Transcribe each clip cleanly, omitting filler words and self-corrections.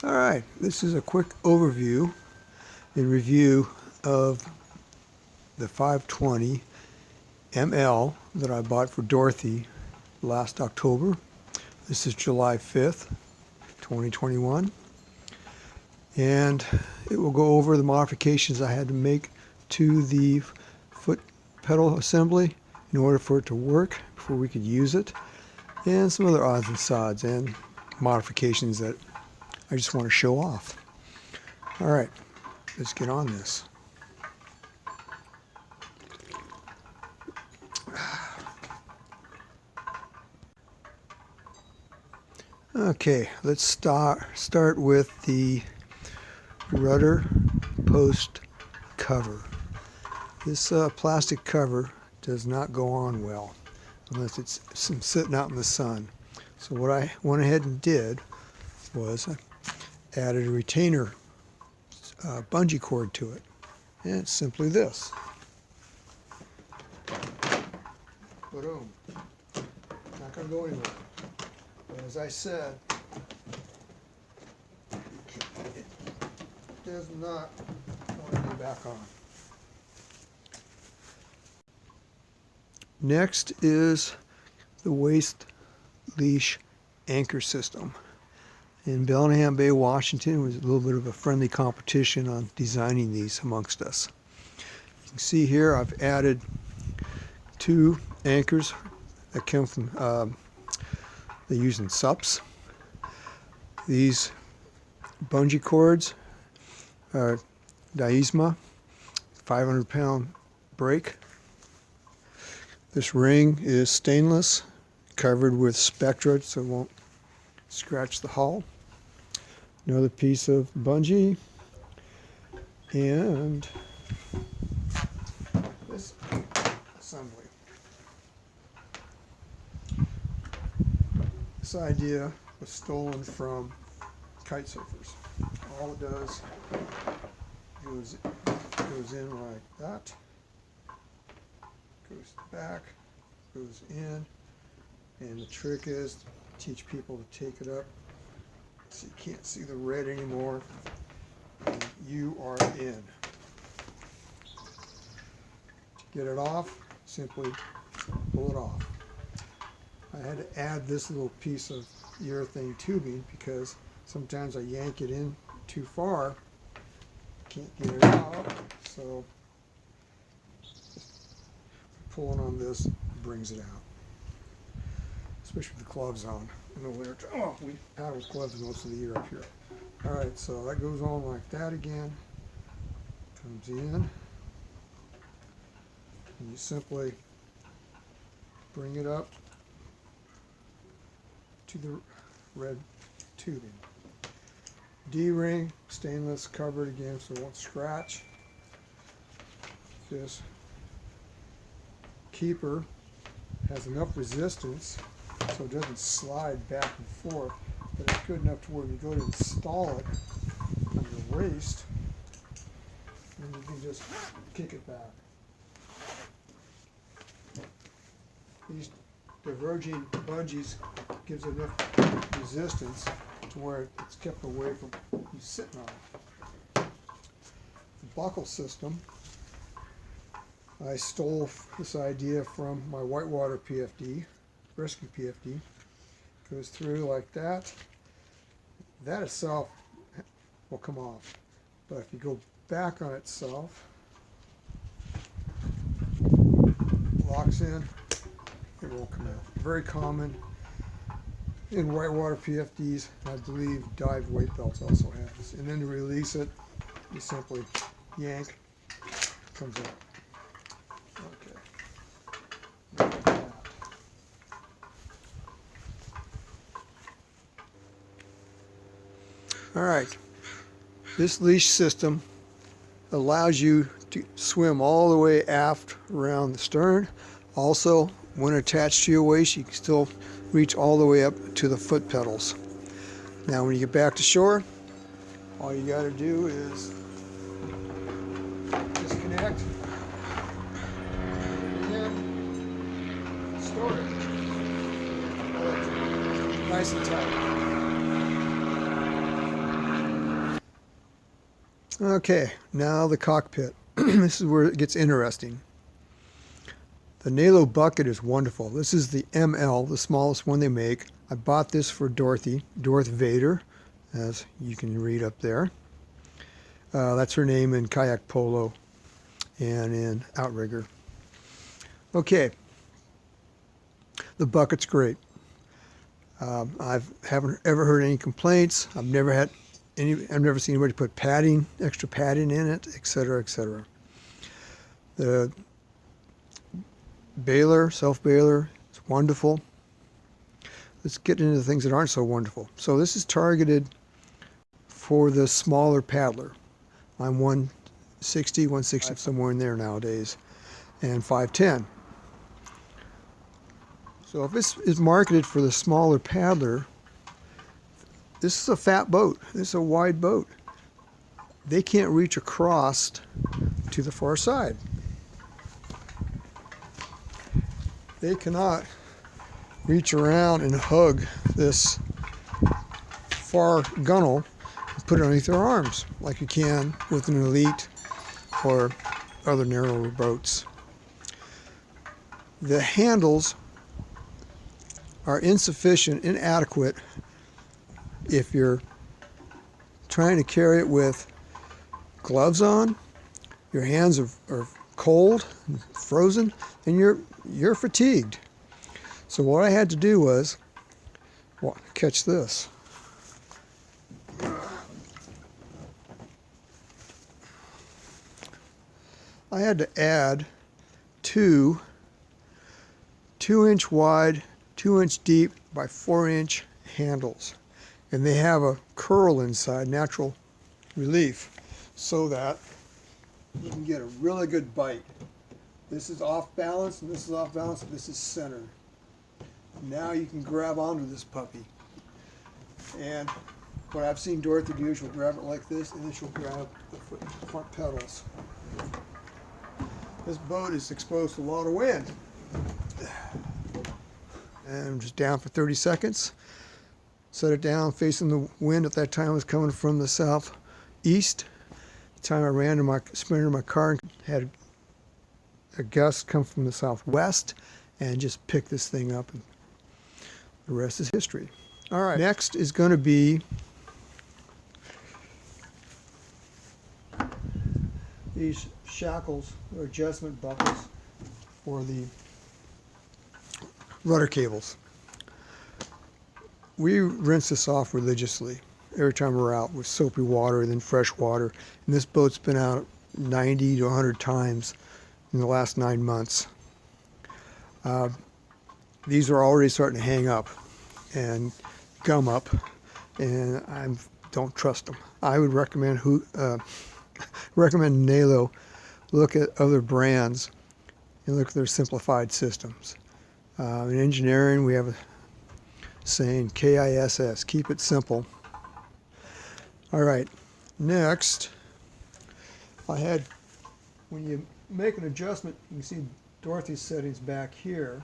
Alright, this is a quick overview and review of the 520 ML that I bought for Dorothy last October. This is July 5th, 2021. And it will go over the modifications I had to make to the foot pedal assembly in order for it to work before we could use it, and some other odds and sods and modifications that I just want to show off. All right, let's get on this. Okay, let's start with the rudder post cover. This plastic cover does not go on well unless it's sitting out in the sun. So what I went ahead and did was I added a retainer bungee cord to it, and it's simply this. Boom. Not going to go anywhere. But as I said, it does not want to be back on. Next is the waist leash anchor system. In Bellingham Bay, Washington, was a little bit of a friendly competition on designing these amongst us. You can see here I've added two anchors that come from they're using SUPs. These bungee cords are Daisma 500-pound brake. This ring is stainless, covered with Spectra so it won't scratch the hull. Another piece of bungee, and this assembly. This idea was stolen from kite surfers. All it does goes in like that, goes back, goes in, and the trick is to teach people to take it up so you can't see the red anymore, and you are in. To get it off, simply pull it off. I had to add this little piece of urethane tubing because sometimes I yank it in too far, can't get it out, so pulling on this brings it out, especially with the gloves on in the winter. Oh, we paddle with gloves most of the year up here. All right, so that goes on like that again, comes in, and you simply bring it up to the red tubing. D-ring, stainless, covered again so it won't scratch. This keeper has enough resistance so it doesn't slide back and forth, but it's good enough to where you go to install it on your waist, and you can just kick it back. These diverging bungees gives enough resistance to where it's kept away from you sitting on it. The buckle system, I stole this idea from my whitewater PFD, rescue PFD. Goes through like that. That itself will come off, but if you go back on itself, locks in, it won't come out. Very common in whitewater PFDs. I believe dive weight belts also have this. And then to release it, you simply yank, comes out. Okay. All right. This leash system allows you to swim all the way aft around the stern. Also, when attached to your waist, you can still reach all the way up to the foot pedals. Now when you get back to shore, all you got to do is disconnect and store it. Nice and tight. Okay, now the cockpit. This is where it gets interesting. The Nelo bucket is wonderful. This is the ML, the smallest one they make. I bought this for Dorothy, Dorth Vader, as you can read up there. That's her name in kayak polo and in outrigger. Okay, the bucket's great. I haven't ever heard any complaints. I've never seen anybody put padding, extra padding in it, etc., etc. The baler, self-baler, it's wonderful. Let's get into the things that aren't so wonderful. So this is targeted for the smaller paddler. I'm 160, 160, somewhere in there nowadays, and 5'10". So if this is marketed for the smaller paddler, this is a fat boat. This is a wide boat. They can't reach across to the far side. They cannot reach around and hug this far gunnel and put it underneath their arms like you can with an Elite or other narrower boats. The handles are insufficient, inadequate if you're trying to carry it with gloves on, your hands are cold and frozen, and you're fatigued. So what I had to do was, well, catch this. I had to add two 2-inch wide, 2-inch deep by 4-inch handles. And they have a curl inside, natural relief, so that you can get a really good bite. This is off balance, and this is off balance, and this is center. Now you can grab onto this puppy. And what I've seen Dorothy do, she'll grab it like this, and then she'll grab the front pedals. This boat is exposed to a lot of wind. And I'm just down for 30 seconds. Set it down facing the wind. At that time it was coming from the southeast. The time I ran to sprinted to my car and had a gust come from the southwest and just picked this thing up, and the rest is history. All right, next is going to be these shackles or adjustment buckles for the rudder cables. We rinse this off religiously every time we're out with soapy water and then fresh water. And this boat's been out 90 to 100 times in the last 9 months. These are already starting to hang up and gum up, and I don't trust them. I would recommend recommend Nelo. Look at other brands and look at their simplified systems. In engineering, we have a saying, KISS, keep it simple. All right, next, when you make an adjustment, you can see Dorothy's settings back here.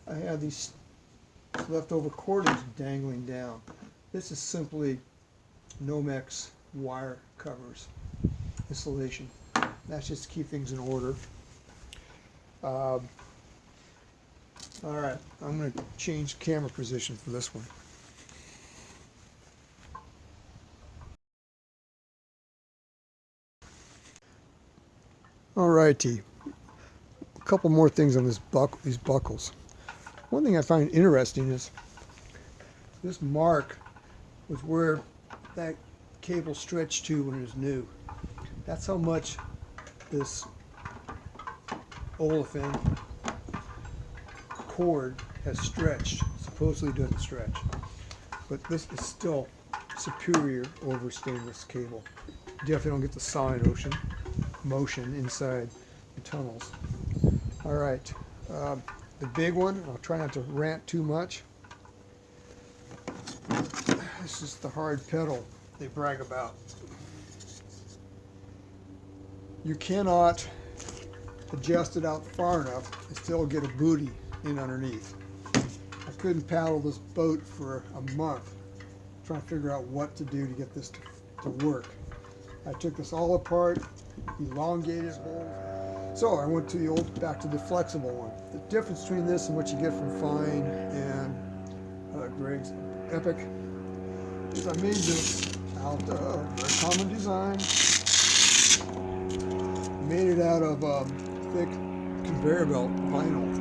I had these leftover cordage dangling down. This is simply Nomex wire covers, insulation. That's just to keep things in order. All right, I'm going to change camera position for this one. All righty, a couple more things on these buckles. One thing I find interesting is this mark was where that cable stretched to when it was new. That's how much this olefin cord has stretched. Supposedly doesn't stretch, but this is still superior over stainless cable. Definitely don't get the solid motion inside the tunnels. All right, the big one, I'll try not to rant too much. This is the hard pedal they brag about. You cannot adjust it out far enough and still get a booty in underneath. I couldn't paddle this boat for a month trying to figure out what to do to get this to work. I took this all apart, elongated holes. So I went to back to the flexible one. The difference between this and what you get from Fine and Greg's Epic is I made this out of very common design. Made it out of thick conveyor belt vinyl.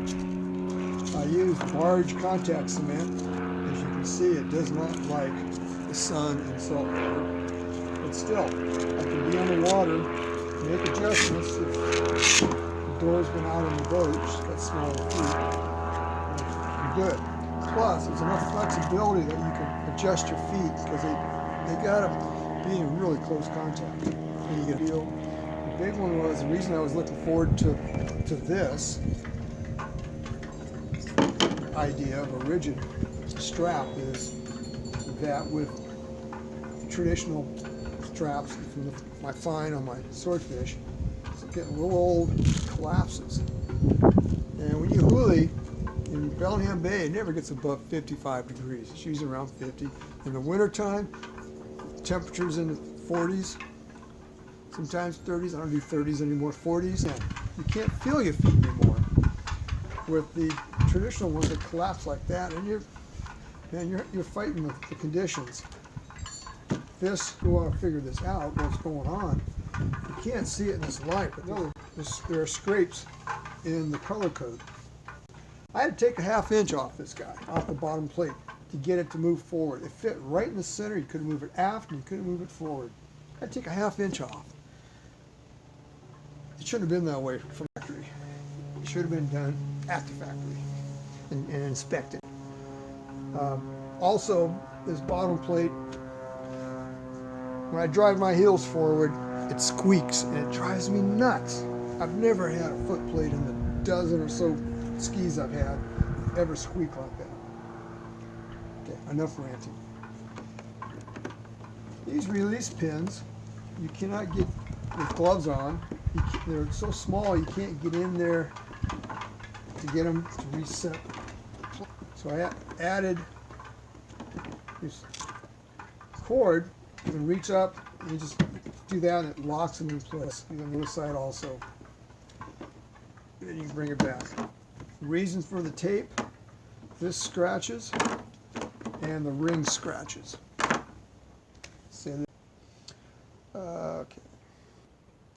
I used large contact cement. As you can see, it does not like the sun and salt water. But still, I can be on the water, make adjustments if the door's been out on the boat, she's got smaller feet. I'm good. Plus, there's enough flexibility that you can adjust your feet because they gotta be in really close contact. And you get a feel. The big one was the reason I was looking forward to this idea of a rigid strap is that with traditional straps from my Fine on my swordfish, it's getting a little old, it collapses. And when you hoolie in Bellingham Bay, it never gets above 55 degrees. It's usually around 50. In the wintertime, temperatures in the 40s, sometimes 30s. I don't do 30s anymore, 40s. And you can't feel your feet anymore. With the traditional ones that collapse like that, and you're fighting with the conditions. This, you want to figure this out, what's going on. You can't see it in this light, but there are scrapes in the color code. I had to take a ½ inch off this guy, off the bottom plate, to get it to move forward. It fit right in the center. You couldn't move it aft, and you couldn't move it forward. I had to take a ½ inch off. It shouldn't have been that way from the factory. It should have been done at the factory and inspected. Also, this bottom plate, when I drive my heels forward, it squeaks and it drives me nuts. I've never had a foot plate in the dozen or so skis I've had ever squeak like that. Okay, enough ranting. These release pins, you cannot get with gloves on. They're so small you can't get in there to get them to reset. So I added this cord. You can reach up and you just do that and it locks them in place. On the other side also. And then you can bring it back. The reasons for the tape, this scratches and the ring scratches. Okay.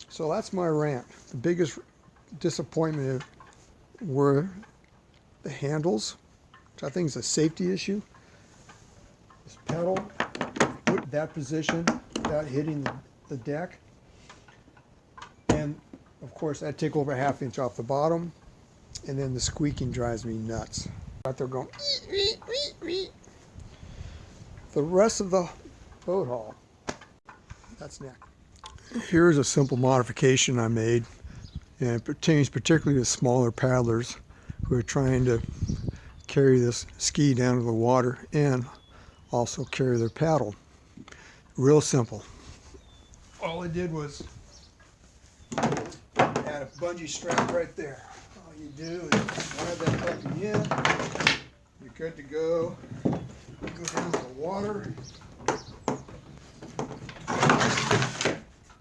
So that's my rant. The biggest disappointment were the handles, which I think is a safety issue. This pedal, put that position without hitting the deck. And of course, I'd take over a ½ inch off the bottom, and then the squeaking drives me nuts. Out there going, ee, ee, ee, ee. The rest of the boat hull, that's next. Here's a simple modification I made, and it pertains particularly to smaller paddlers who are trying to carry this ski down to the water and also carry their paddle. Real simple. All I did was add a bungee strap right there. All you do is slide that puppy in. You're good to go. Go down to the water.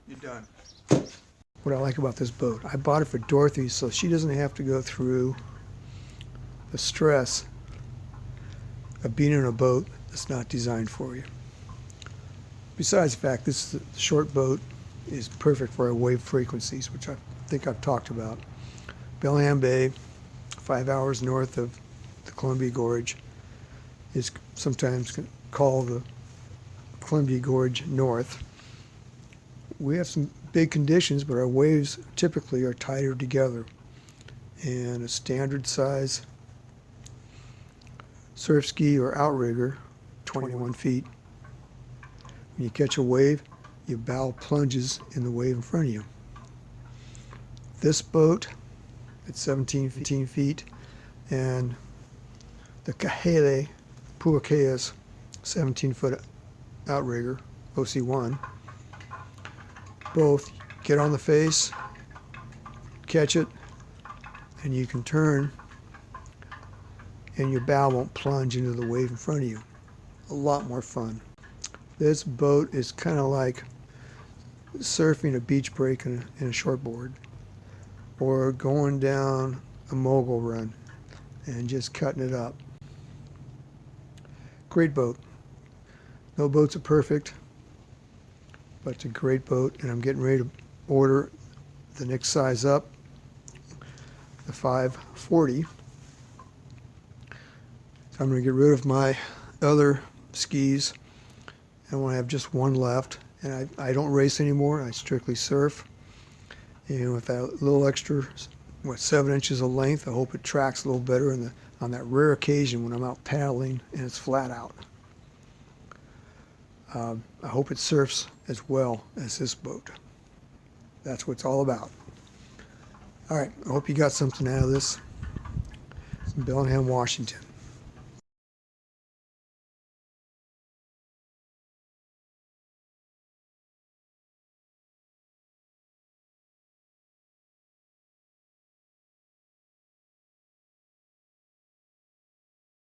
You're done. What I like about this boat, I bought it for Dorothy so she doesn't have to go through the stress of being in a boat that's not designed for you. Besides the fact this short boat is perfect for our wave frequencies, which I think I've talked about. Bellingham Bay, 5 hours north of the Columbia Gorge, is sometimes called the Columbia Gorge North. We have some big conditions, but our waves typically are tighter together. And a standard size surf ski or outrigger, 21 feet. When you catch a wave, your bow plunges in the wave in front of you. This boat, it's 17 feet, and the Kahele Puakea's 17-foot outrigger, OC1, both get on the face, catch it, and you can turn, and your bow won't plunge into the wave in front of you. A lot more fun. This boat is kind of like surfing a beach break in a shortboard, or going down a mogul run and just cutting it up. Great boat. No boats are perfect, but it's a great boat, and I'm getting ready to order the next size up, the 540. So I'm going to get rid of my other skis. I want to have just one left, and I don't race anymore. I strictly surf. And with that little extra, 7 inches of length, I hope it tracks a little better on that rare occasion when I'm out paddling and it's flat out. I hope it surfs as well as this boat. That's what it's all about. All right, I hope you got something out of this. It's in Bellingham, Washington.